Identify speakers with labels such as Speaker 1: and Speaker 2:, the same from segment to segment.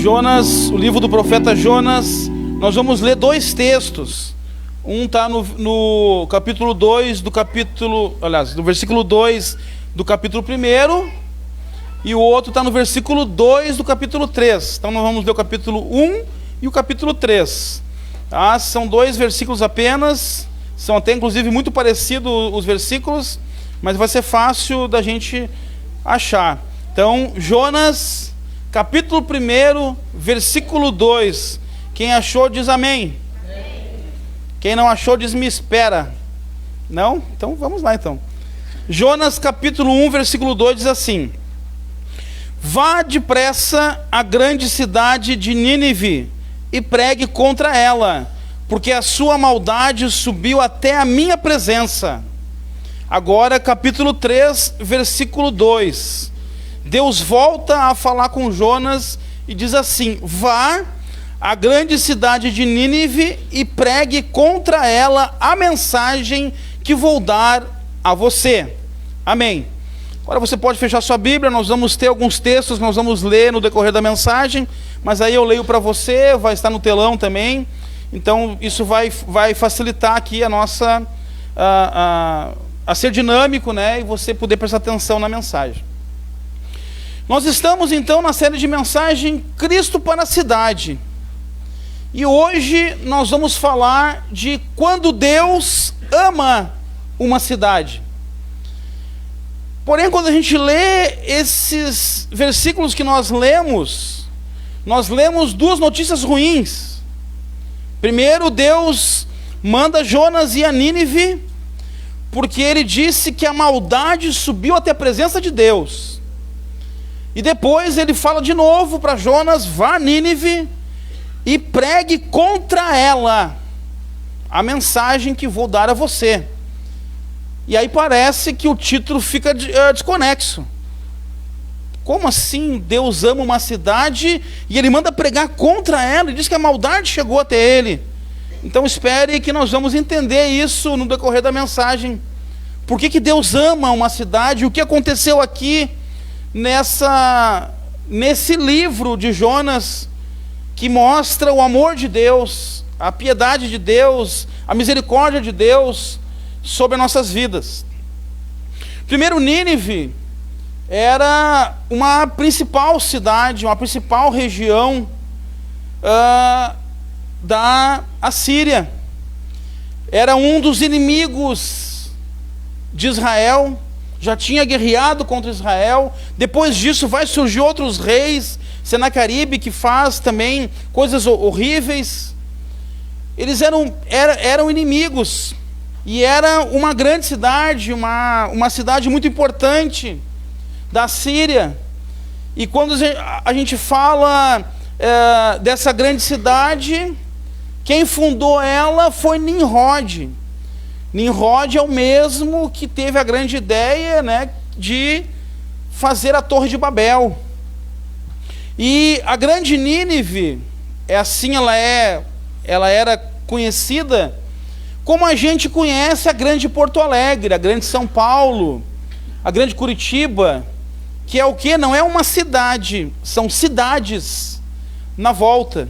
Speaker 1: Jonas, o livro do profeta Jonas, nós vamos ler dois textos. Um está no capítulo 2 do capítulo, aliás, no versículo 2 do capítulo 1, e o outro está no versículo 2 do capítulo 3. Então nós vamos ler o capítulo 1 e o capítulo 3. Tá? São dois versículos apenas, são até inclusive muito parecidos os versículos, mas vai ser fácil da gente achar. Então, Jonas, capítulo 1, versículo 2. Quem achou diz amém. Quem não achou diz me espera. Não? Então vamos lá então. Jonas capítulo 1, versículo 2 diz assim: Vá depressa à grande cidade de Nínive e pregue contra ela, porque a sua maldade subiu até a minha presença. Agora capítulo 3, versículo 2. Deus volta a falar com Jonas e diz assim: Vá à grande cidade de Nínive e pregue contra ela a mensagem que vou dar a você. Amém. Agora você pode fechar sua Bíblia, nós vamos ter alguns textos que nós vamos ler no decorrer da mensagem, mas aí eu leio para você, vai estar no telão também, então isso vai facilitar aqui a nossa, a ser dinâmico, né, e você poder prestar atenção na mensagem. Nós estamos então na série de mensagem Cristo para a Cidade. E hoje nós vamos falar de quando Deus ama uma cidade. Porém, quando a gente lê esses versículos que nós lemos duas notícias ruins. Primeiro, Deus manda Jonas ir a Nínive, porque ele disse que a maldade subiu até a presença de Deus. E depois ele fala de novo para Jonas: vá a Nínive e pregue contra ela a mensagem que vou dar a você. E aí parece que o título fica desconexo. Como assim Deus ama uma cidade e ele manda pregar contra ela e diz que a maldade chegou até ele? Então espere que nós vamos entender isso no decorrer da mensagem. Por que Deus ama uma cidade? O que aconteceu aqui nesse livro de Jonas, que mostra o amor de Deus, a piedade de Deus, a misericórdia de Deus sobre as nossas vidas. Primeiro, Nínive era uma principal cidade, uma principal região da Assíria. Era um dos inimigos de Israel, já tinha guerreado contra Israel. Depois disso vai surgir outros reis, Senaqueribe, que faz também coisas horríveis. Eles eram inimigos, e era uma grande cidade, uma cidade muito importante da Síria. E quando a gente fala dessa grande cidade, quem fundou ela foi Nimrod. Nimrod é o mesmo que teve a grande ideia, né, de fazer a Torre de Babel. E a grande Nínive, ela era conhecida como a gente conhece a grande Porto Alegre, a grande São Paulo, a grande Curitiba, que é o quê? Não é uma cidade, são cidades na volta.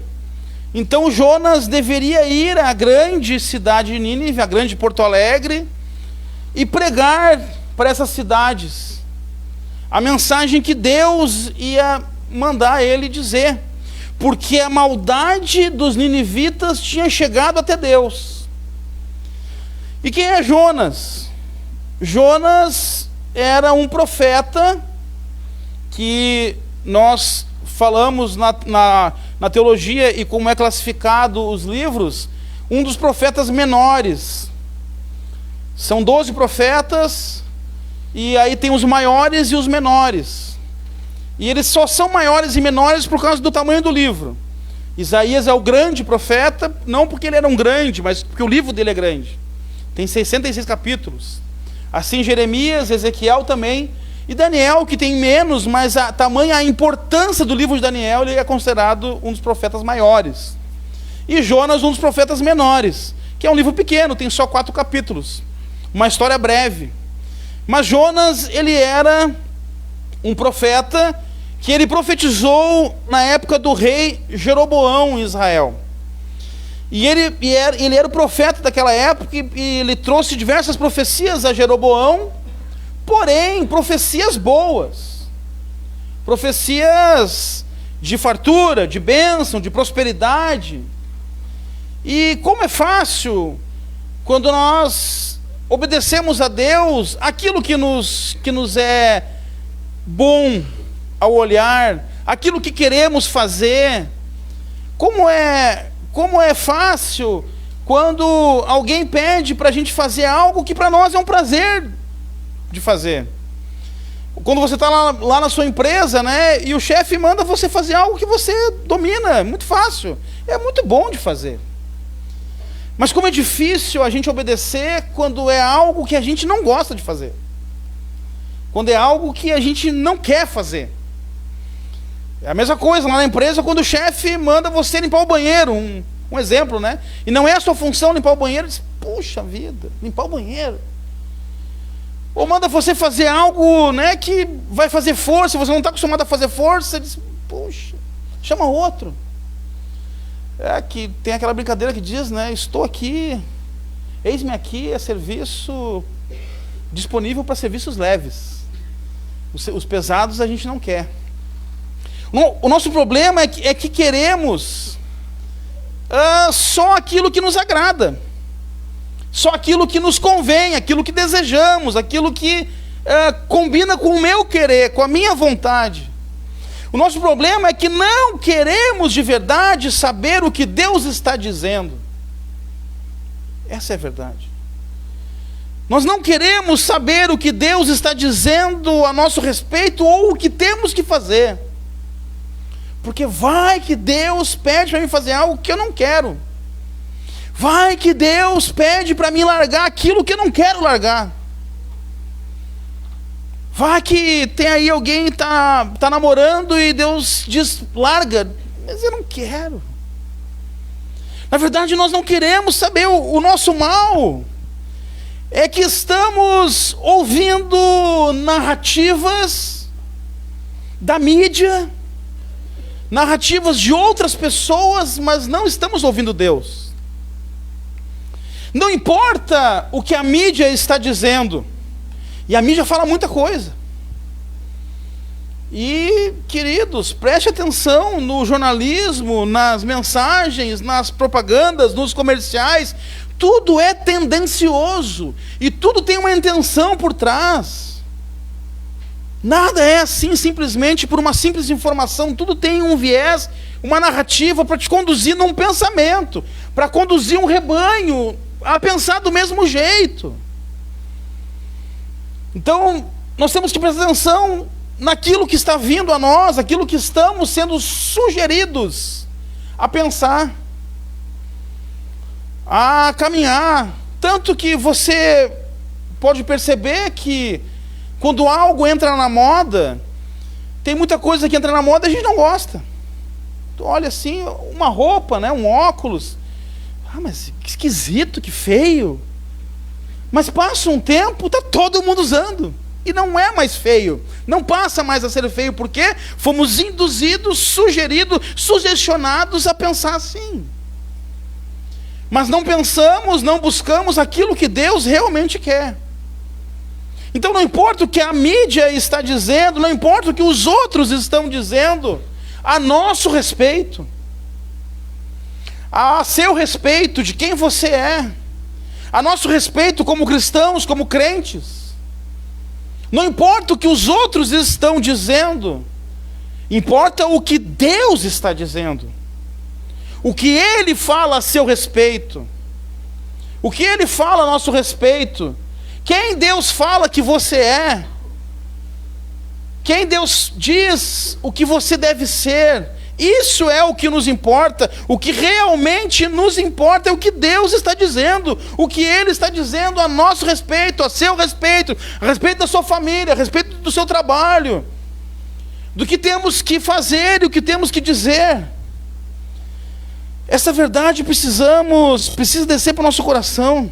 Speaker 1: Então Jonas deveria ir à grande cidade de Nínive, à grande Porto Alegre, e pregar para essas cidades a mensagem que Deus ia mandar ele dizer, porque a maldade dos ninivitas tinha chegado até Deus. E quem é Jonas? Jonas era um profeta que nós falamos na teologia e como é classificado os livros, um dos profetas menores. São 12 profetas, e aí tem os maiores e os menores. E eles só são maiores e menores por causa do tamanho do livro. Isaías é o grande profeta, não porque ele era um grande, mas porque o livro dele é grande. Tem 66 capítulos. Assim Jeremias, Ezequiel também, e Daniel, que tem menos, mas tamanha a importância do livro de Daniel, ele é considerado um dos profetas maiores. E Jonas, um dos profetas menores, que é um livro pequeno, tem só 4 capítulos. Uma história breve. Mas Jonas, ele era um profeta que ele profetizou na época do rei Jeroboão em Israel. E ele era o profeta daquela época, e ele trouxe diversas profecias a Jeroboão, porém, profecias boas, profecias de fartura, de bênção, de prosperidade. E como é fácil, quando nós obedecemos a Deus, aquilo que nos é bom ao olhar, aquilo que queremos fazer, como é fácil quando alguém pede para a gente fazer algo que para nós é um prazer de fazer. Quando você está lá na sua empresa, né, e o chefe manda você fazer algo que você domina, é muito fácil, é muito bom de fazer. Mas como é difícil a gente obedecer quando é algo que a gente não gosta de fazer, quando é algo que a gente não quer fazer. É a mesma coisa lá na empresa, quando o chefe manda você limpar o banheiro, um exemplo, né? E não é a sua função limpar o banheiro, diz, puxa vida, limpar o banheiro. Ou manda você fazer algo, né, que vai fazer força, você não está acostumado a fazer força, diz, puxa, chama outro. É que tem aquela brincadeira que diz, né, estou aqui, eis-me aqui, é serviço disponível para serviços leves. Os pesados a gente não quer. O nosso problema é que queremos só aquilo que nos agrada, só aquilo que nos convém, aquilo que desejamos, aquilo que combina com o meu querer, com a minha vontade. O nosso problema é que não queremos de verdade saber o que Deus está dizendo. Essa é a verdade. Nós não queremos saber o que Deus está dizendo a nosso respeito ou o que temos que fazer. Porque vai que Deus pede para mim fazer algo que eu não quero. Vai que Deus pede para mim largar aquilo que eu não quero largar. Vai que tem aí alguém que tá namorando e Deus diz, larga. Mas eu não quero. Na verdade, nós não queremos saber o nosso mal. É que estamos ouvindo narrativas da mídia, narrativas de outras pessoas, mas não estamos ouvindo Deus. Não importa o que a mídia está dizendo, e a mídia fala muita coisa. E, queridos, preste atenção no jornalismo, nas mensagens, nas propagandas, nos comerciais. Tudo é tendencioso e tudo tem uma intenção por trás. Nada é assim simplesmente por uma simples informação. Tudo tem um viés, uma narrativa para te conduzir num pensamento, para conduzir um rebanho a pensar do mesmo jeito. Então, nós temos que prestar atenção naquilo que está vindo a nós, aquilo que estamos sendo sugeridos a pensar, a caminhar. Tanto que você pode perceber que quando algo entra na moda, tem muita coisa que entra na moda e a gente não gosta. Tu olha assim, uma roupa, né, um óculos, mas que esquisito, que feio. Mas passa um tempo, está todo mundo usando. E não é mais feio. Não passa mais a ser feio, porque fomos induzidos, sugeridos, sugestionados a pensar assim. Mas não pensamos, não buscamos aquilo que Deus realmente quer. Então não importa o que a mídia está dizendo, não importa o que os outros estão dizendo a nosso respeito, a seu respeito de quem você é, a nosso respeito como cristãos, como crentes. Não importa o que os outros estão dizendo, importa o que Deus está dizendo, o que Ele fala a seu respeito, o que Ele fala a nosso respeito, quem Deus fala que você é, quem Deus diz o que você deve ser. Isso é o que nos importa. O que realmente nos importa é o que Deus está dizendo, o que Ele está dizendo a nosso respeito, a seu respeito, a respeito da sua família, a respeito do seu trabalho, do que temos que fazer e o que temos que dizer. Essa verdade precisa descer para o nosso coração,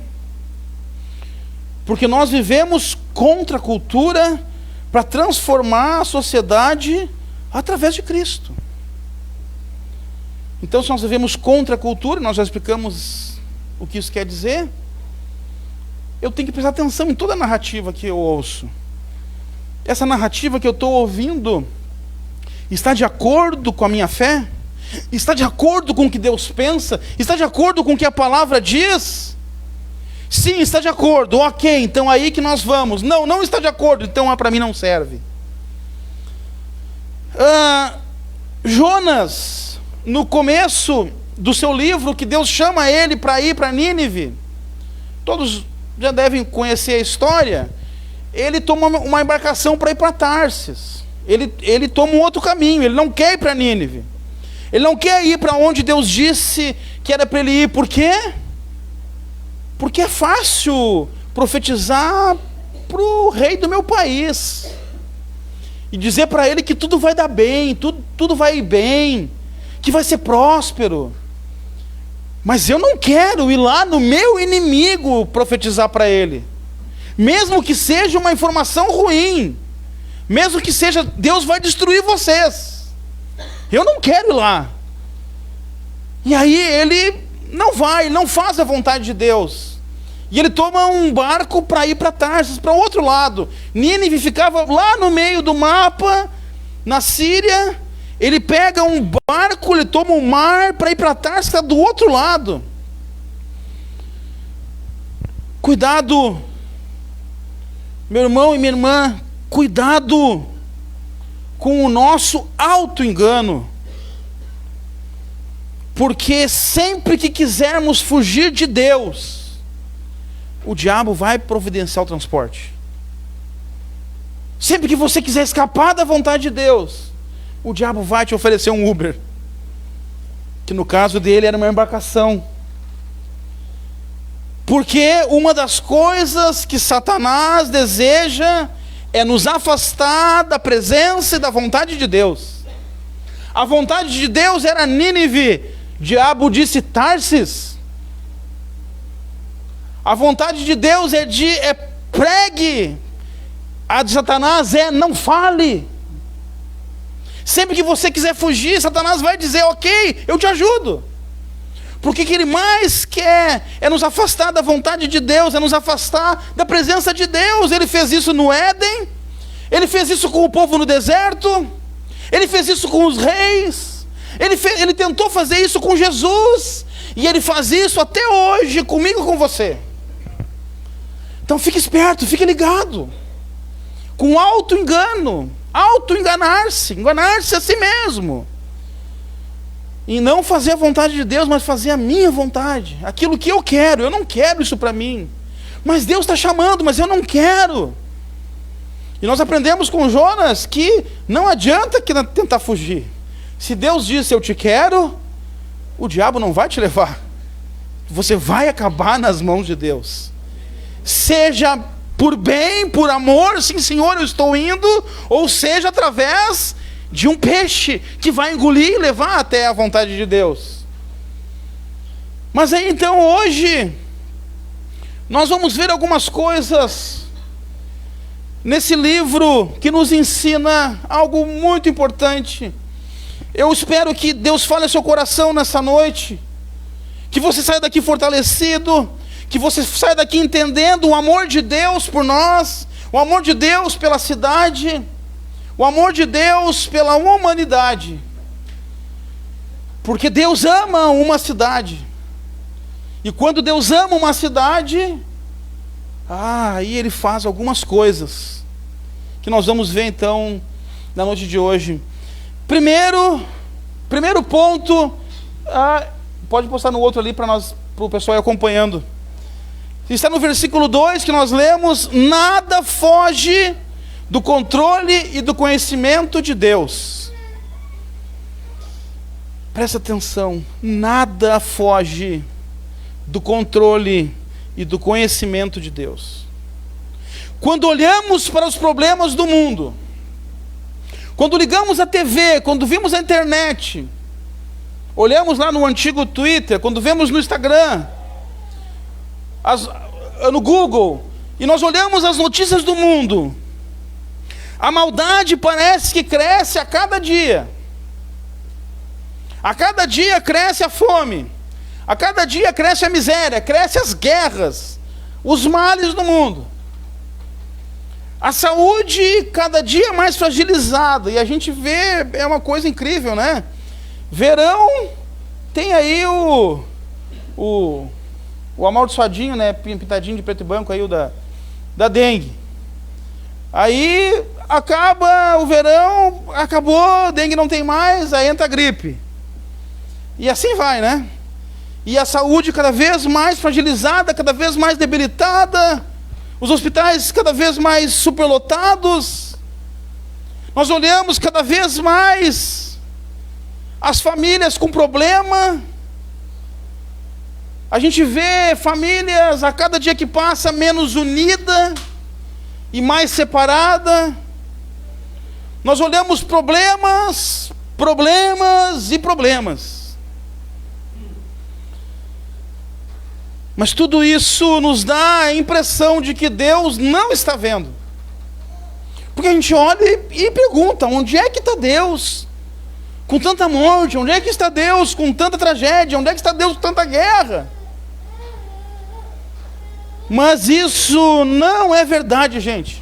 Speaker 1: porque nós vivemos contra a cultura para transformar a sociedade Através de Cristo. Então, se nós vivemos contra a cultura, nós já explicamos o que isso quer dizer, eu tenho que prestar atenção em toda a narrativa que eu ouço. Essa narrativa que eu estou ouvindo está de acordo com a minha fé? Está de acordo com o que Deus pensa? Está de acordo com o que a palavra diz? Sim, está de acordo. Ok, então aí que nós vamos. Não, não está de acordo, então para mim não serve. Jonas, no começo do seu livro, que Deus chama ele para ir para Nínive, todos já devem conhecer a história. Ele toma uma embarcação para ir para Tarsis. Ele toma um outro caminho. Ele não quer ir para Nínive. Ele não quer ir para onde Deus disse que era para ele ir. Por quê? Porque é fácil profetizar para o rei do meu país e dizer para ele que tudo vai dar bem, tudo vai ir bem, que vai ser próspero. Mas eu não quero ir lá no meu inimigo profetizar para ele. Mesmo que seja uma informação ruim, mesmo que seja, Deus vai destruir vocês, eu não quero ir lá. E aí ele não vai, ele não faz a vontade de Deus. E ele toma um barco para ir para Tarsis, para o outro lado. Nínive ficava lá no meio do mapa, na Síria. Ele pega um barco, ele toma um mar para ir para Tarsis, que está do outro lado. Cuidado, meu irmão e minha irmã, cuidado com o nosso auto-engano. Porque sempre que quisermos fugir de Deus, o diabo vai providenciar o transporte. Sempre que você quiser escapar da vontade de Deus, o diabo vai te oferecer um Uber, que no caso dele era uma embarcação. Porque uma das coisas que Satanás deseja é nos afastar da presença e da vontade de Deus. A vontade de Deus era Nínive, o diabo disse Tarsis. A vontade de Deus é pregue. A de Satanás é não fale. Sempre que você quiser fugir, Satanás vai dizer, ok, eu te ajudo. Porque o que ele mais quer é nos afastar da vontade de Deus, é nos afastar da presença de Deus. Ele fez isso no Éden, ele fez isso com o povo no deserto, ele fez isso com os reis, ele tentou fazer isso com Jesus, e ele faz isso até hoje comigo e com você. Então fique esperto, fique ligado. Com auto-engano, auto-enganar-se, enganar-se a si mesmo. E não fazer a vontade de Deus, mas fazer a minha vontade. Aquilo que eu quero, eu não quero isso para mim. Mas Deus está chamando, mas eu não quero. E nós aprendemos com Jonas que não adianta tentar fugir. Se Deus disse eu te quero, o diabo não vai te levar. Você vai acabar nas mãos de Deus. Seja por bem, por amor, sim Senhor, eu estou indo, ou seja através de um peixe que vai engolir e levar até a vontade de Deus. Mas aí então hoje nós vamos ver algumas coisas nesse livro que nos ensina algo muito importante. Eu espero que Deus fale ao seu coração nessa noite, que você saia daqui fortalecido, que você saia daqui entendendo o amor de Deus por nós, o amor de Deus pela cidade, o amor de Deus pela humanidade. Porque Deus ama uma cidade. E quando Deus ama uma cidade, aí Ele faz algumas coisas que nós vamos ver então na noite de hoje. Primeiro ponto, pode postar no outro ali para o pessoal ir acompanhando. Está no versículo 2 que nós lemos: nada foge do controle e do conhecimento de Deus. Presta atenção, nada foge do controle e do conhecimento de Deus. Quando olhamos para os problemas do mundo, quando ligamos a TV, quando vimos a internet, olhamos lá no antigo Twitter, quando vemos no Instagram, no Google, e nós olhamos as notícias do mundo, A maldade parece que cresce a cada dia. A cada dia cresce a fome. A cada dia cresce a miséria, cresce as guerras, os males do mundo. A saúde cada dia mais fragilizada. E a gente vê, é uma coisa incrível, né? Verão, tem aí o amaldiçoadinho, né? Pintadinho de preto e branco aí, o da dengue. Aí acaba o verão, acabou, dengue não tem mais, aí entra a gripe. E assim vai, né? E a saúde cada vez mais fragilizada, cada vez mais debilitada, os hospitais cada vez mais superlotados. Nós olhamos cada vez mais as famílias com problema. A gente vê famílias a cada dia que passa menos unida e mais separada. Nós olhamos problemas e problemas. Mas tudo isso nos dá a impressão de que Deus não está vendo. Porque a gente olha e pergunta, onde é que está Deus com tanta morte? Onde é que está Deus com tanta tragédia? Onde é que está Deus com tanta guerra? Mas isso não é verdade, gente.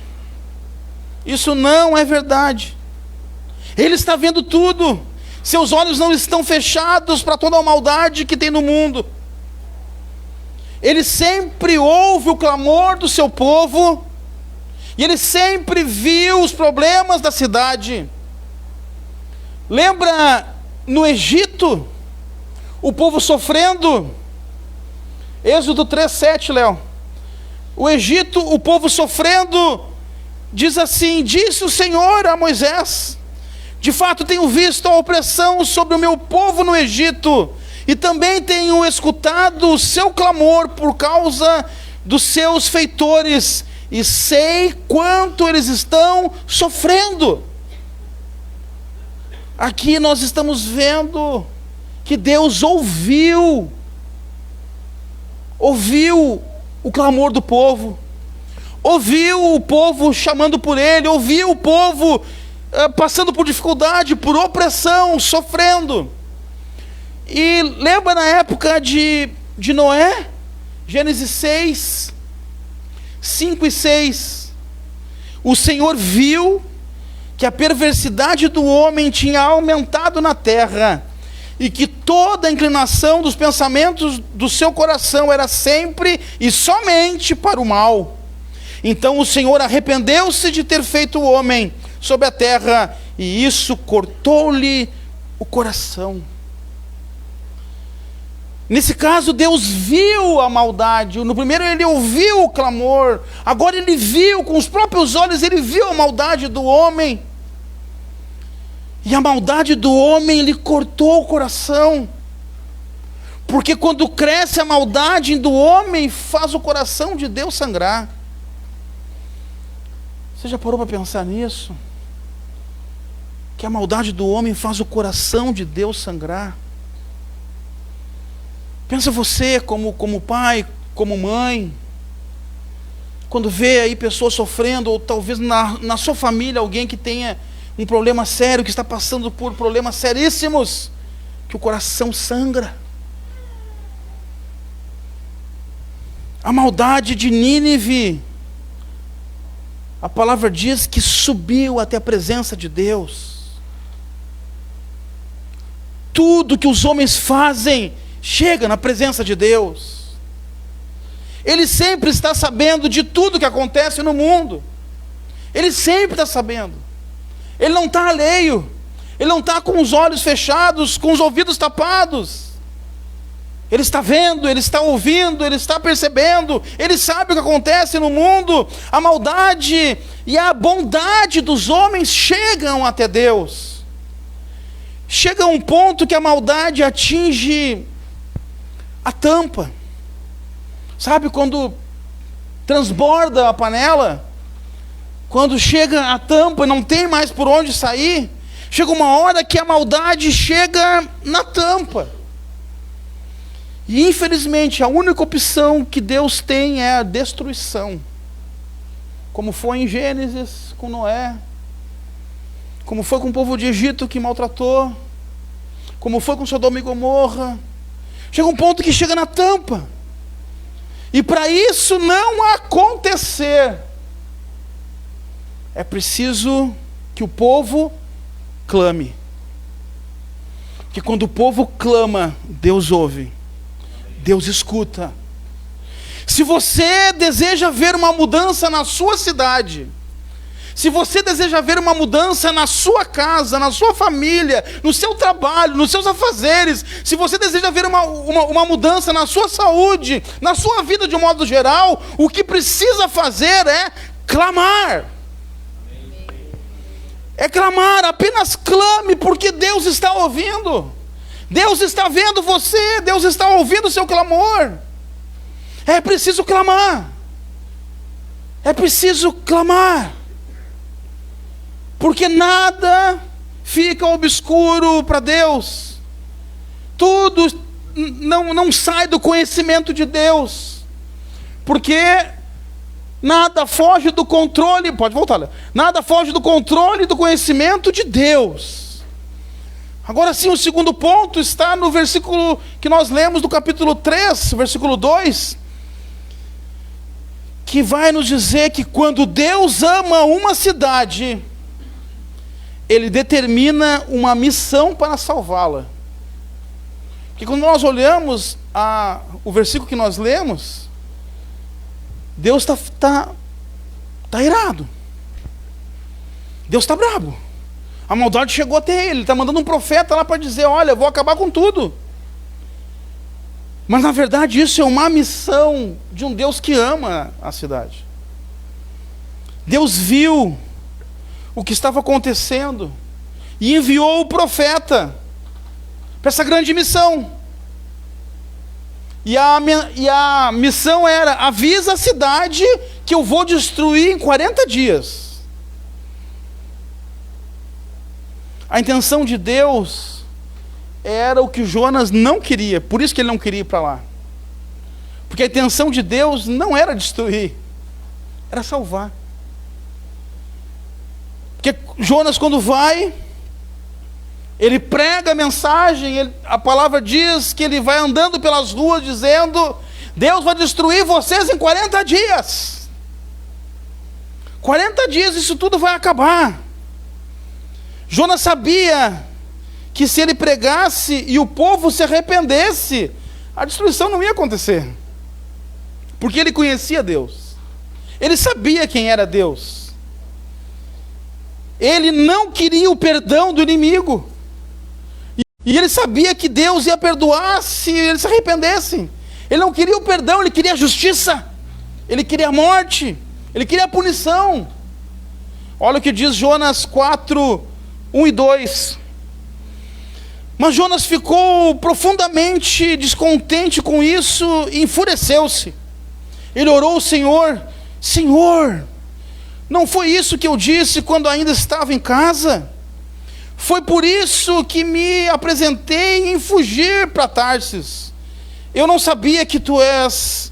Speaker 1: Isso não é verdade. Ele está vendo tudo. Seus olhos não estão fechados para toda a maldade que tem no mundo. Ele sempre ouve o clamor do seu povo, e ele sempre viu os problemas da cidade. Lembra no Egito, o povo sofrendo? Êxodo 3:7, Léo. O Egito, o povo sofrendo, diz assim: disse o Senhor a Moisés: de fato tenho visto a opressão sobre o meu povo no Egito, e também tenho escutado o seu clamor por causa dos seus feitores, e sei quanto eles estão sofrendo. Aqui nós estamos vendo que Deus ouviu o clamor do povo, ouviu o povo chamando por ele, ouviu o povo passando por dificuldade, por opressão, sofrendo. E lembra na época de Noé, Gênesis 6, 5 e 6, o Senhor viu que a perversidade do homem tinha aumentado na terra, e que toda a inclinação dos pensamentos do seu coração era sempre e somente para o mal. Então o Senhor arrependeu-se de ter feito o homem sobre a terra, e isso cortou-lhe o coração. Nesse caso, Deus viu a maldade. No primeiro ele ouviu o clamor, agora ele viu com os próprios olhos, ele viu a maldade do homem. E a maldade do homem lhe cortou o coração. Porque quando cresce a maldade do homem, faz o coração de Deus sangrar. Você já parou para pensar nisso? Que a maldade do homem faz o coração de Deus sangrar. Pensa você como pai, como mãe, quando vê aí pessoas sofrendo, ou talvez na sua família alguém que tenha um problema sério, que está passando por problemas seríssimos, que o coração sangra. A maldade de Nínive, a palavra diz que subiu até a presença de Deus. Tudo que os homens fazem chega na presença de Deus. Ele sempre está sabendo de tudo que acontece no mundo. Ele sempre está sabendo. Ele não está alheio. Ele não está com os olhos fechados, com os ouvidos tapados. Ele está vendo, ele está ouvindo, ele está percebendo. Ele sabe o que acontece no mundo. A maldade e a bondade dos homens chegam até Deus. Chega a um ponto que a maldade atinge a tampa. Sabe quando transborda a panela? Quando chega a tampa e não tem mais por onde sair, chega uma hora que a maldade chega na tampa. E infelizmente a única opção que Deus tem é a destruição. Como foi em Gênesis com Noé, como foi com o povo de Egito que maltratou, como foi com Sodoma e Gomorra. Chega um ponto que chega na tampa. E para isso não acontecer, é preciso que o povo clame. Porque quando o povo clama, Deus ouve, Deus escuta. Se você deseja ver uma mudança na sua cidade, se você deseja ver uma mudança na sua casa, na sua família, no seu trabalho, nos seus afazeres, se você deseja ver uma mudança na sua saúde, na sua vida de um modo geral, o que precisa fazer é clamar. É clamar, apenas clame, porque Deus está ouvindo. Deus está vendo você, Deus está ouvindo o seu clamor. É preciso clamar. É preciso clamar. Porque nada fica obscuro para Deus. Tudo não sai do conhecimento de Deus. Porque nada foge do controle, pode voltar, Léo. Nada foge do controle e do conhecimento de Deus. Agora sim, o segundo ponto está no versículo que nós lemos do capítulo 3, versículo 2, que vai nos dizer que quando Deus ama uma cidade, Ele determina uma missão para salvá-la. Porque quando nós olhamos o versículo que nós lemos, Deus está irado. Deus está bravo. A maldade chegou até Ele. Ele está mandando um profeta lá para dizer, olha, eu vou acabar com tudo. Mas na verdade isso é uma missão de um Deus que ama a cidade. Deus viu o que estava acontecendo e enviou o profeta para essa grande missão. E a missão era: avisa a cidade que eu vou destruir em 40 dias. A intenção de Deus era o que Jonas não queria, por isso que ele não queria ir para lá. Porque a intenção de Deus não era destruir, era salvar. Porque Jonas, quando vai, ele prega a mensagem, a palavra diz que ele vai andando pelas ruas dizendo: Deus vai destruir vocês em 40 dias. 40 dias isso tudo vai acabar. Jonas sabia que se ele pregasse e o povo se arrependesse, a destruição não ia acontecer. Porque ele conhecia Deus. Ele sabia quem era Deus. Ele não queria o perdão do inimigo. E ele sabia que Deus ia perdoar se eles se arrependessem. Ele não queria o perdão, ele queria a justiça. Ele queria a morte. Ele queria a punição. Olha o que diz Jonas 4, 1 e 2. Mas Jonas ficou profundamente descontente com isso e enfureceu-se. Ele orou ao Senhor: Senhor, não foi isso que eu disse quando ainda estava em casa? Foi por isso que me apresentei em fugir para Tarsis. Eu não sabia que tu és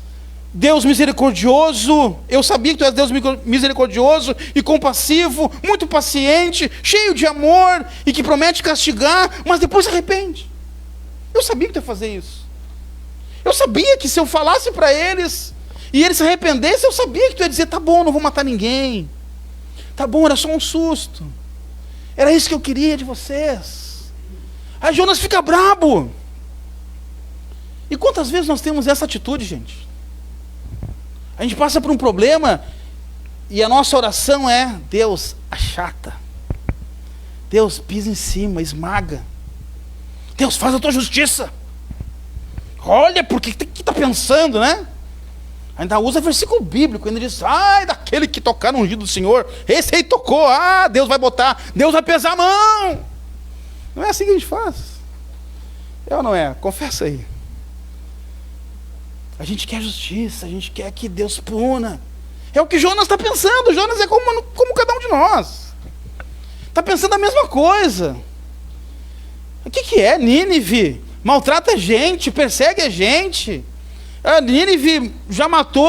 Speaker 1: Deus misericordioso. Eu sabia que tu és Deus misericordioso e compassivo, muito paciente, cheio de amor e que promete castigar, mas depois se arrepende. Eu sabia que tu ia fazer isso. Eu sabia que se eu falasse para eles e eles se arrependessem, eu sabia que tu ia dizer: tá bom, não vou matar ninguém. Tá bom, era só um susto. Era isso que eu queria de vocês. Aí Jonas fica brabo. E quantas vezes nós temos essa atitude, gente? A gente passa por um problema e a nossa oração é: Deus, achata. Deus, pisa em cima, esmaga. Deus, faz a tua justiça. Olha, por que está pensando, né? Ainda usa versículo bíblico, ainda diz: ai, daquele que tocar no ungido do Senhor, esse aí tocou, Deus vai botar, Deus vai pesar a mão. Não é assim que a gente faz? É ou não é? Confessa aí. A gente quer justiça, a gente quer que Deus puna. É o que Jonas está pensando. Jonas é como cada um de nós. Está pensando a mesma coisa. O que é? Nínive maltrata a gente, persegue a gente. A Nínive já matou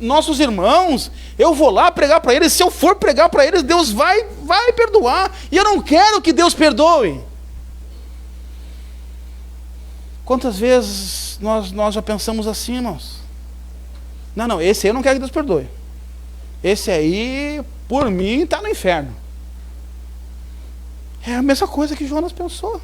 Speaker 1: nossos irmãos. Eu vou lá pregar para eles. Se eu for pregar para eles, Deus vai vai perdoar, e eu não quero que Deus perdoe. Quantas vezes nós já pensamos assim, irmãos? Não, esse aí eu não quero que Deus perdoe. Esse aí, por mim, está no inferno. É a mesma coisa que Jonas pensou.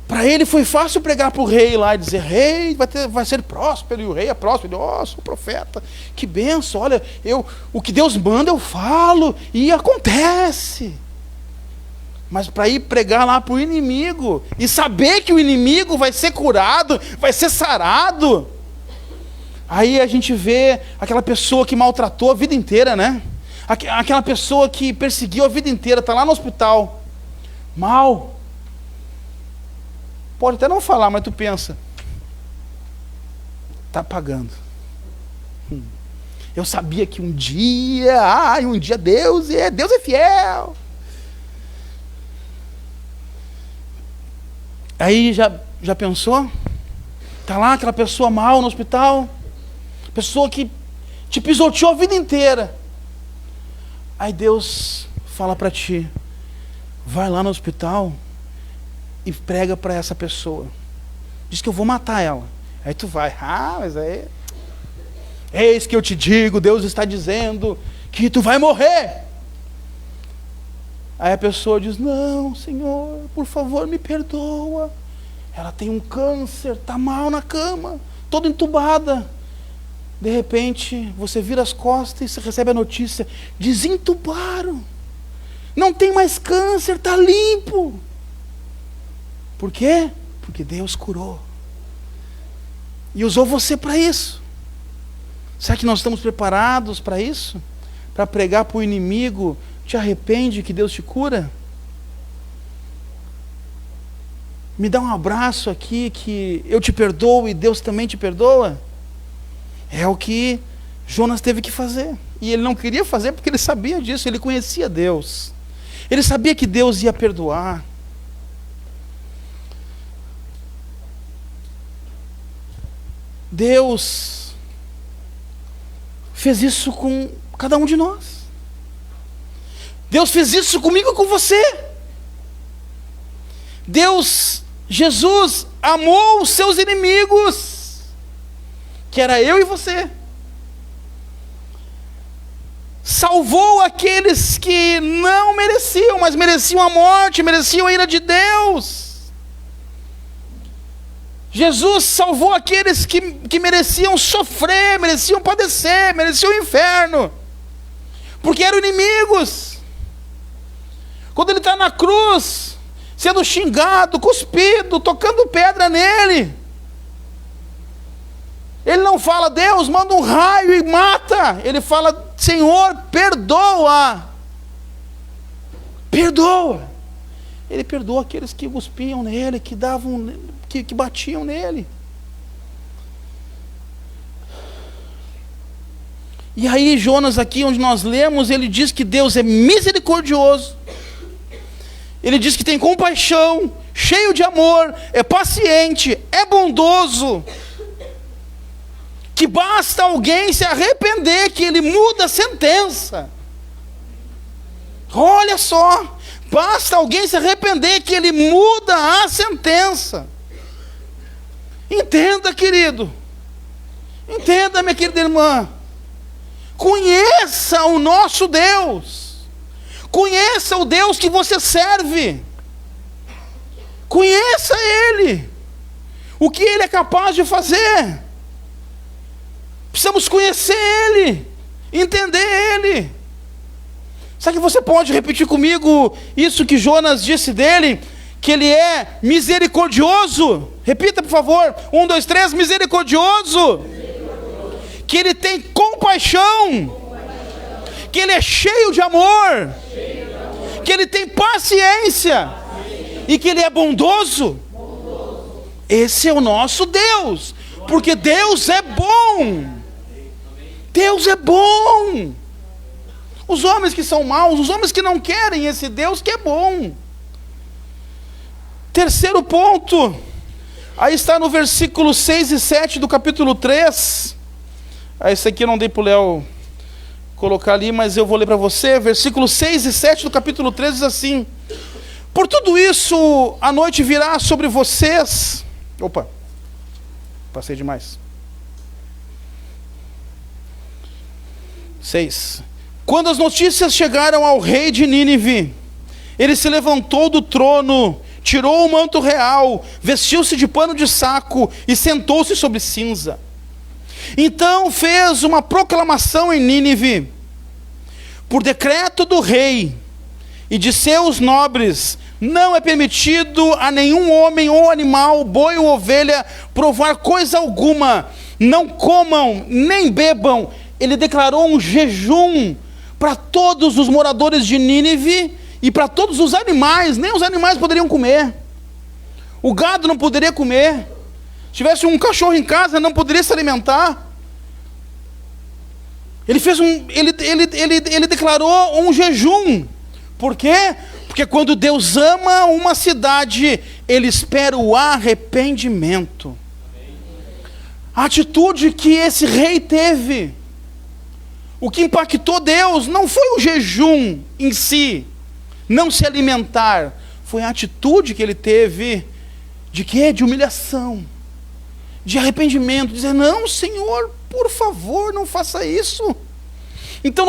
Speaker 1: Para ele foi fácil pregar para o rei lá e dizer: rei, vai ser próspero, e o rei é próspero. Ele: sou profeta, que benção, olha, o que Deus manda eu falo, e acontece. Mas para ir pregar lá para o inimigo, e saber que o inimigo vai ser curado, vai ser sarado. Aí a gente vê aquela pessoa que maltratou a vida inteira, né? Aquela pessoa que perseguiu a vida inteira, está lá no hospital, mal. Pode até não falar, mas tu pensa, está pagando. Eu sabia que um dia Deus é fiel. Aí já pensou? Está lá aquela pessoa mal no hospital, pessoa que te pisoteou a vida inteira. Aí Deus fala para ti: vai lá no hospital e prega para essa pessoa. Diz que eu vou matar ela. Aí tu vai: mas aí... eis que eu te digo, Deus está dizendo que tu vai morrer. Aí a pessoa diz: não, Senhor, por favor, me perdoa. Ela tem um câncer, está mal na cama, toda entubada. De repente, você vira as costas e você recebe a notícia: desentubaram. Não tem mais câncer, está limpo. Por quê? Porque Deus curou. E usou você para isso. Será que nós estamos preparados para isso? Para pregar para o inimigo: te arrepende que Deus te cura? Me dá um abraço aqui que eu te perdoo e Deus também te perdoa? É o que Jonas teve que fazer. E ele não queria fazer porque ele sabia disso, ele conhecia Deus. Ele sabia que Deus ia perdoar. Deus fez isso com cada um de nós. Deus fez isso comigo e com você. Jesus amou os seus inimigos, que era eu e você. Salvou aqueles que não mereciam, mas mereciam a morte, mereciam a ira de Deus. Jesus salvou aqueles que mereciam sofrer, mereciam padecer, mereciam o inferno, porque eram inimigos. Quando ele está na cruz, sendo xingado, cuspido, tocando pedra nele, ele não fala: Deus, manda um raio e mata. Ele fala: Senhor, perdoa. Perdoa. Ele perdoa aqueles que cuspiam nele, que batiam nele. E aí Jonas, aqui onde nós lemos, ele diz que Deus é misericordioso. Ele diz que tem compaixão, cheio de amor, é paciente, é bondoso, que basta alguém se arrepender que ele muda a sentença. Olha só, basta alguém se arrepender que ele muda a sentença. Entenda, querido, entenda, minha querida irmã, conheça o nosso Deus, conheça o Deus que você serve, conheça Ele, o que Ele é capaz de fazer. Precisamos conhecer Ele, entender Ele. Sabe que você pode repetir comigo isso que Jonas disse dele, que ele é misericordioso? Repita, por favor. 1, 2, 3, misericordioso. Que ele tem compaixão. Que ele é cheio de amor. Que ele tem paciência. E que ele é bondoso. Esse é o nosso Deus. Porque Deus é bom. Deus é bom. Os homens que são maus, os homens que não querem esse Deus que é bom. Terceiro ponto, aí está no versículo 6 e 7 do capítulo 3. Esse aqui eu não dei para o Léo colocar ali, mas eu vou ler para você. Versículos 6 e 7 do capítulo 13 diz assim: por tudo isso, a noite virá sobre vocês. Opa, passei demais. 6. Quando as notícias chegaram ao rei de Nínive, ele se levantou do trono, tirou o manto real, vestiu-se de pano de saco e sentou-se sobre cinza. Então fez uma proclamação em Nínive: por decreto do rei e de seus nobres, não é permitido a nenhum homem ou animal, boi ou ovelha, provar coisa alguma. Não comam, nem bebam. Ele declarou um jejum para todos os moradores de Nínive e para todos os animais. Nem os animais poderiam comer. O gado não poderia comer. Se tivesse um cachorro em casa, não poderia se alimentar. Ele declarou um jejum. Por quê? Porque quando Deus ama uma cidade, Ele espera o arrependimento. A atitude que esse rei teve, o que impactou Deus, não foi o jejum em si, não se alimentar, foi a atitude que ele teve, de quê? De humilhação, de arrependimento, dizer: não, Senhor, por favor, não faça isso. Então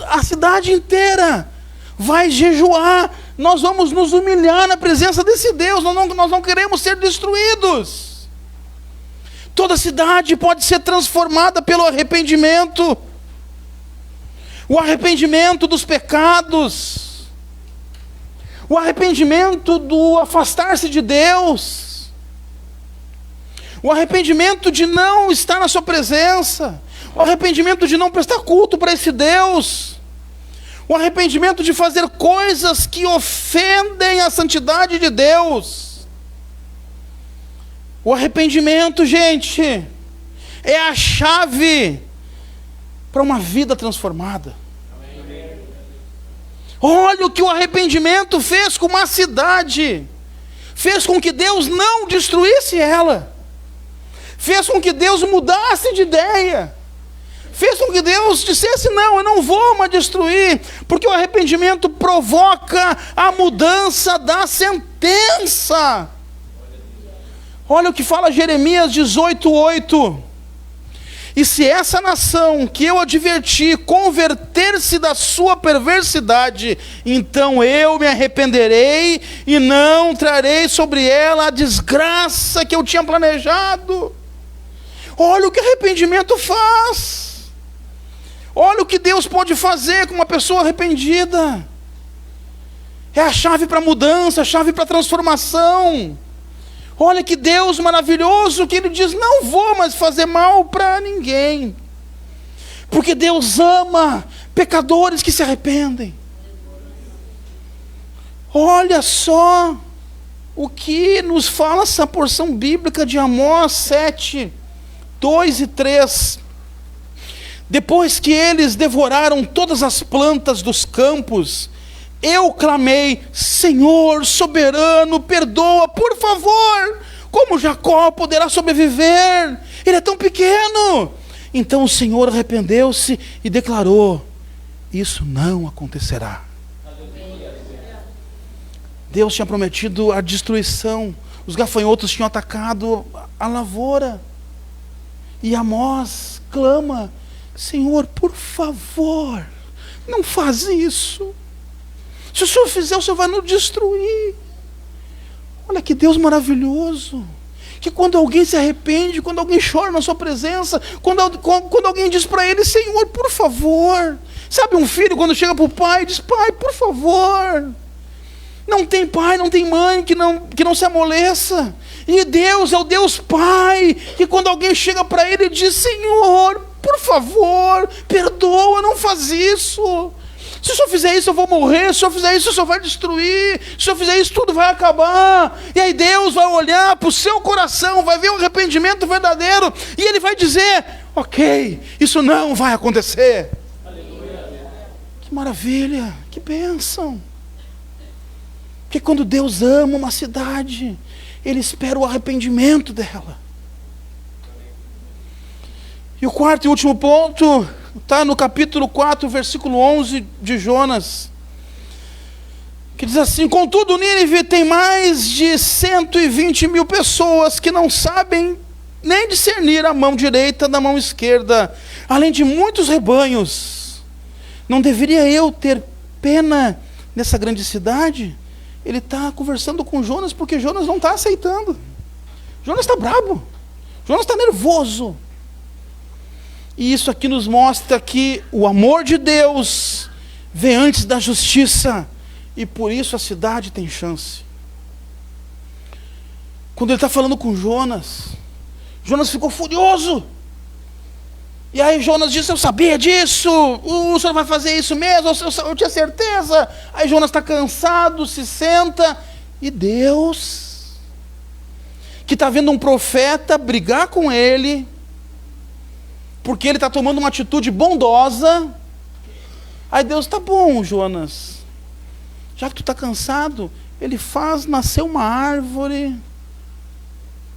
Speaker 1: a cidade inteira vai jejuar, nós vamos nos humilhar na presença desse Deus, nós não queremos ser destruídos. Toda cidade pode ser transformada pelo arrependimento, o arrependimento dos pecados, o arrependimento do afastar-se de Deus, o arrependimento de não estar na sua presença, o arrependimento de não prestar culto para esse Deus, o arrependimento de fazer coisas que ofendem a santidade de Deus. O arrependimento, gente, é a chave para uma vida transformada. Olha o que o arrependimento fez com uma cidade. Fez com que Deus não destruísse ela. Fez com que Deus mudasse de ideia. Fez com que Deus dissesse: não, eu não vou mais destruir. Porque o arrependimento provoca a mudança da sentença. Olha o que fala Jeremias 18:8. E se essa nação que eu adverti converter-se da sua perversidade, então eu me arrependerei e não trarei sobre ela a desgraça que eu tinha planejado. Olha o que arrependimento faz. Olha o que Deus pode fazer com uma pessoa arrependida. É a chave para a mudança, a chave para a transformação. Olha que Deus maravilhoso, que Ele diz: não vou mais fazer mal para ninguém. Porque Deus ama pecadores que se arrependem. Olha só o que nos fala essa porção bíblica de Amós 7, 2 e 3. Depois que eles devoraram todas as plantas dos campos, eu clamei: Senhor soberano, perdoa, por favor. Como Jacó poderá sobreviver? Ele é tão pequeno. Então o Senhor arrependeu-se e declarou: isso não acontecerá. Deus tinha prometido a destruição. Os gafanhotos tinham atacado a lavoura. E Amós clama: Senhor, por favor, não faz isso. Se o Senhor fizer, o Senhor vai nos destruir. Olha que Deus maravilhoso. Que quando alguém se arrepende, quando alguém chora na sua presença, quando alguém diz para ele: Senhor, por favor. Sabe um filho quando chega para o pai e diz: Pai, por favor. Não tem pai, não tem mãe que não se amoleça. E Deus é o Deus Pai, que quando alguém chega para ele e diz: Senhor, por favor, perdoa, não faz isso. Se o Senhor fizer isso, eu vou morrer. Se o Senhor fizer isso, o Senhor vai destruir. Se o Senhor fizer isso, tudo vai acabar. E aí Deus vai olhar para o seu coração, vai ver o arrependimento verdadeiro, e Ele vai dizer: ok, isso não vai acontecer. Aleluia. Que maravilha, que bênção. Porque quando Deus ama uma cidade, Ele espera o arrependimento dela. E o quarto e último ponto está no capítulo 4, versículo 11 de Jonas, que diz assim: contudo, Nínive tem mais de 120 mil pessoas que não sabem nem discernir a mão direita da mão esquerda, além de muitos rebanhos. Não deveria eu ter pena nessa grande cidade? Ele está conversando com Jonas, porque Jonas não está aceitando. Jonas está brabo, Jonas está nervoso. E isso aqui nos mostra que o amor de Deus vem antes da justiça, e por isso a cidade tem chance. Quando ele está falando com Jonas, Jonas ficou furioso. E aí Jonas disse: eu sabia disso, o senhor vai fazer isso mesmo, eu tinha certeza. Aí Jonas está cansado, se senta, e Deus, que está vendo um profeta brigar com ele, porque ele está tomando uma atitude bondosa. Aí Deus: tá bom, Jonas, já que tu está cansado, ele faz nascer uma árvore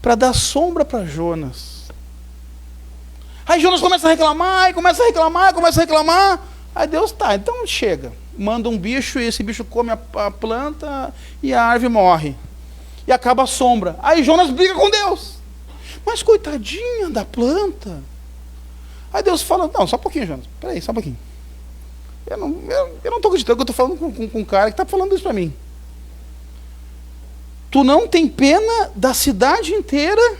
Speaker 1: para dar sombra para Jonas. Aí Jonas começa a reclamar, começa a reclamar. Aí Deus: tá, então chega. Manda um bicho, e esse bicho come a planta, e a árvore morre. E acaba a sombra. Aí Jonas briga com Deus: mas coitadinha da planta. Aí Deus fala: não, só um pouquinho, Jonas, peraí, só um pouquinho. Eu não estou acreditando que eu estou falando com um cara que está falando isso para mim. Tu não tem pena da cidade inteira,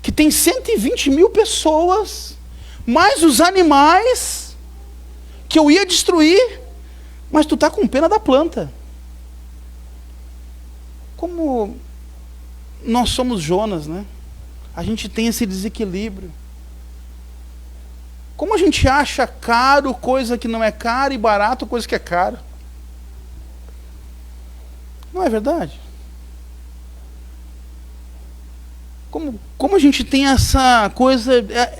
Speaker 1: que tem 120 mil pessoas, mais os animais, que eu ia destruir, mas tu está com pena da planta. Como nós somos Jonas, né? A gente tem esse desequilíbrio. Como a gente acha caro coisa que não é cara, e barato coisa que é caro. Não é verdade? Como a gente tem essa coisa,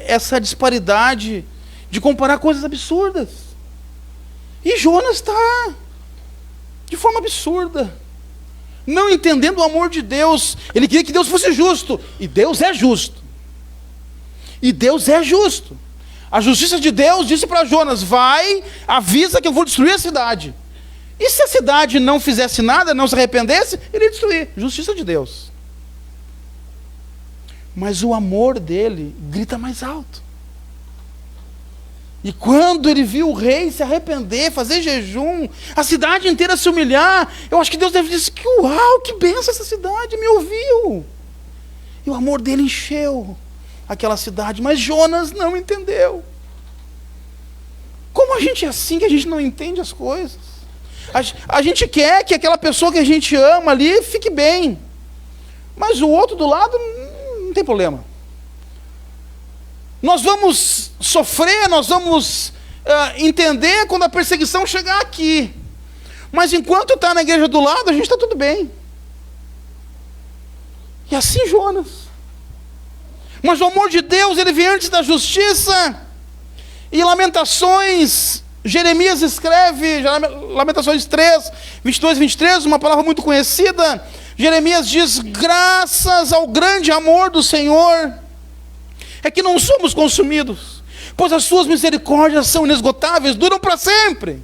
Speaker 1: essa disparidade de comparar coisas absurdas. E Jonas está de forma absurda, não entendendo o amor de Deus. Ele queria que Deus fosse justo, e Deus é justo. E Deus é justo. A justiça de Deus disse para Jonas: vai, avisa que eu vou destruir a cidade. E se a cidade não fizesse nada, não se arrependesse, ele ia destruir. Justiça de Deus. Mas o amor dele grita mais alto. E quando ele viu o rei se arrepender, fazer jejum, a cidade inteira se humilhar, eu acho que Deus deve dizer: que uau, que benção essa cidade, me ouviu. E o amor dele encheu aquela cidade, mas Jonas não entendeu. Como a gente é assim, que a gente não entende as coisas? A gente quer que aquela pessoa que a gente ama ali fique bem, mas o outro do lado não tem problema. Nós vamos sofrer, nós vamos entender quando a perseguição chegar aqui, mas enquanto está na igreja do lado, a gente está tudo bem. E assim Jonas. Mas o amor de Deus, ele vem antes da justiça. E Lamentações, Jeremias escreve, Lamentações 3, 22 e 23, uma palavra muito conhecida. Jeremias diz: graças ao grande amor do Senhor é que não somos consumidos, pois as suas misericórdias são inesgotáveis, duram para sempre,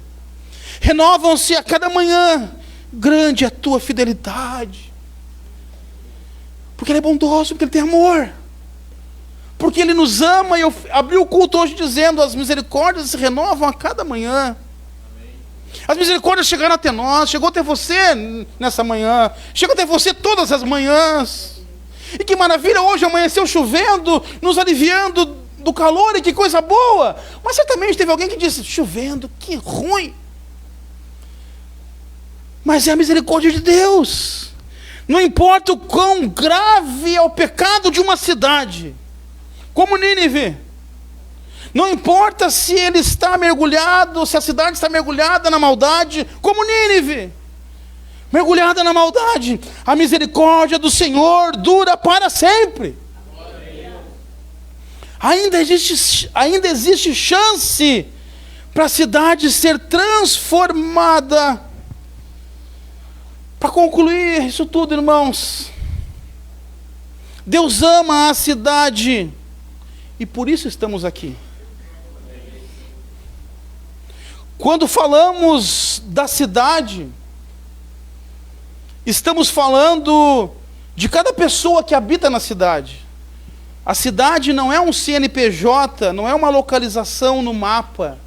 Speaker 1: renovam-se a cada manhã. Grande é a tua fidelidade. Porque ele é bondoso, porque ele tem amor, porque ele nos ama. E eu abri o culto hoje dizendo: as misericórdias se renovam a cada manhã. As misericórdias chegaram até nós, chegou até você nessa manhã, chegou até você todas as manhãs. E que maravilha, hoje amanheceu chovendo, nos aliviando do calor, e que coisa boa. Mas certamente teve alguém que disse: chovendo, que ruim. Mas é a misericórdia de Deus. Não importa o quão grave é o pecado de uma cidade, como Nínive, não importa se ele está mergulhado, se a cidade está mergulhada na maldade, como Nínive, mergulhada na maldade, a misericórdia do Senhor dura para sempre. Ainda existe chance para a cidade ser transformada. Para concluir isso tudo, irmãos, Deus ama a cidade, e por isso estamos aqui. Quando falamos da cidade, estamos falando de cada pessoa que habita na cidade. A cidade não é um CNPJ, não é uma localização no mapa,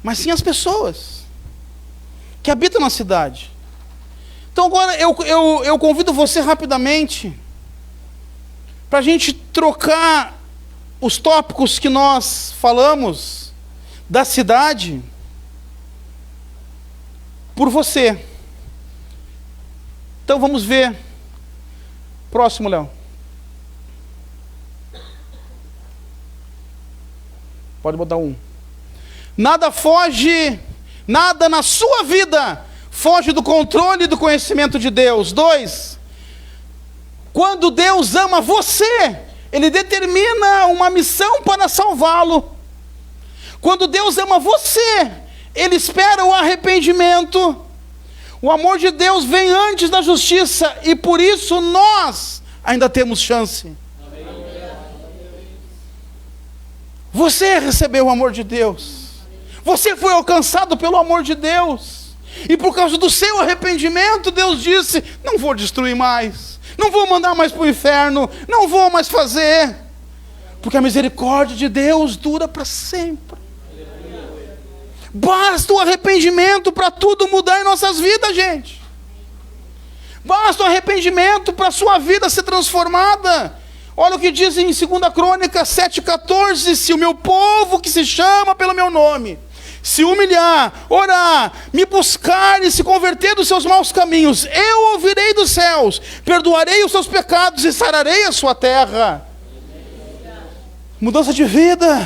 Speaker 1: mas sim as pessoas que habitam na cidade. Então agora eu convido você rapidamente para a gente trocar os tópicos que nós falamos da cidade por você. Então vamos ver. Próximo, Léo. Pode botar um. Nada na sua vida foge do controle e do conhecimento de Deus. 2. Quando Deus ama você, Ele determina uma missão para salvá-lo. Quando Deus ama você, Ele espera o arrependimento. O amor de Deus vem antes da justiça e por isso nós ainda temos chance. Você recebeu o amor de Deus. Você foi alcançado pelo amor de Deus. E por causa do seu arrependimento, Deus disse: não vou destruir mais. Não vou mandar mais para o inferno. Não vou mais fazer. Porque a misericórdia de Deus dura para sempre. Basta o arrependimento para tudo mudar em nossas vidas, gente. Basta o arrependimento para a sua vida ser transformada. Olha o que diz em 2 Crônicas 7,14: se o meu povo que se chama pelo meu nome se humilhar, orar, me buscar e se converter dos seus maus caminhos, eu ouvirei dos céus, perdoarei os seus pecados e sararei a sua terra. Mudança de vida,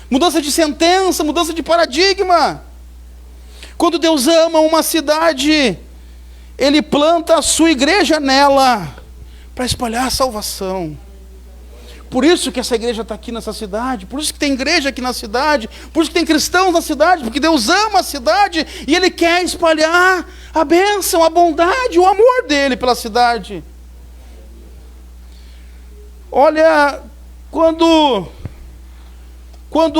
Speaker 1: mudança de sentença, mudança de paradigma. Quando Deus ama uma cidade, Ele planta a sua igreja nela, para espalhar a salvação. Por isso que essa igreja está aqui nessa cidade, por isso que tem igreja aqui na cidade, por isso que tem cristãos na cidade, porque Deus ama a cidade e Ele quer espalhar a bênção, a bondade, o amor dEle pela cidade. Olha, quando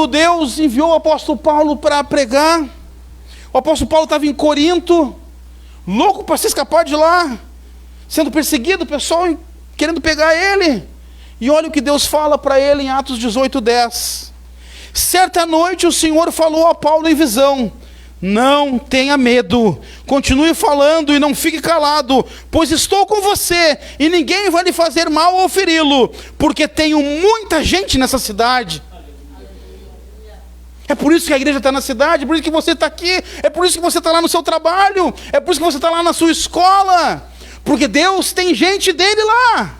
Speaker 1: Deus enviou o apóstolo Paulo para pregar, o apóstolo Paulo estava em Corinto, louco para se escapar de lá, sendo perseguido, o pessoal querendo pegar ele. E olha o que Deus fala para ele em Atos 18:10. Certa noite o Senhor falou a Paulo em visão: não tenha medo, continue falando e não fique calado, pois estou com você e ninguém vai lhe fazer mal ou feri-lo, porque tenho muita gente nessa cidade. É por isso que a igreja está na cidade, é por isso que você está aqui, é por isso que você está lá no seu trabalho, é por isso que você está lá na sua escola, porque Deus tem gente dele lá.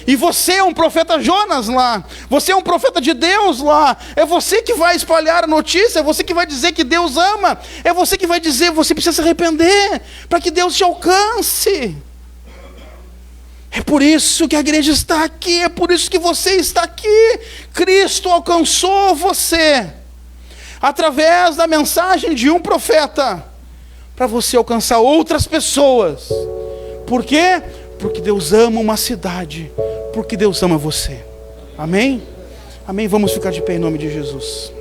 Speaker 1: E você é um profeta Jonas lá, você é um profeta de Deus lá, é você que vai espalhar a notícia, é você que vai dizer que Deus ama, é você que vai dizer, você precisa se arrepender, para que Deus te alcance. É por isso que a igreja está aqui, é por isso que você está aqui. Cristo alcançou você, através da mensagem de um profeta, para você alcançar outras pessoas. Por quê? Porque Deus ama uma cidade, porque Deus ama você. Amém? Amém? Vamos ficar de pé em nome de Jesus.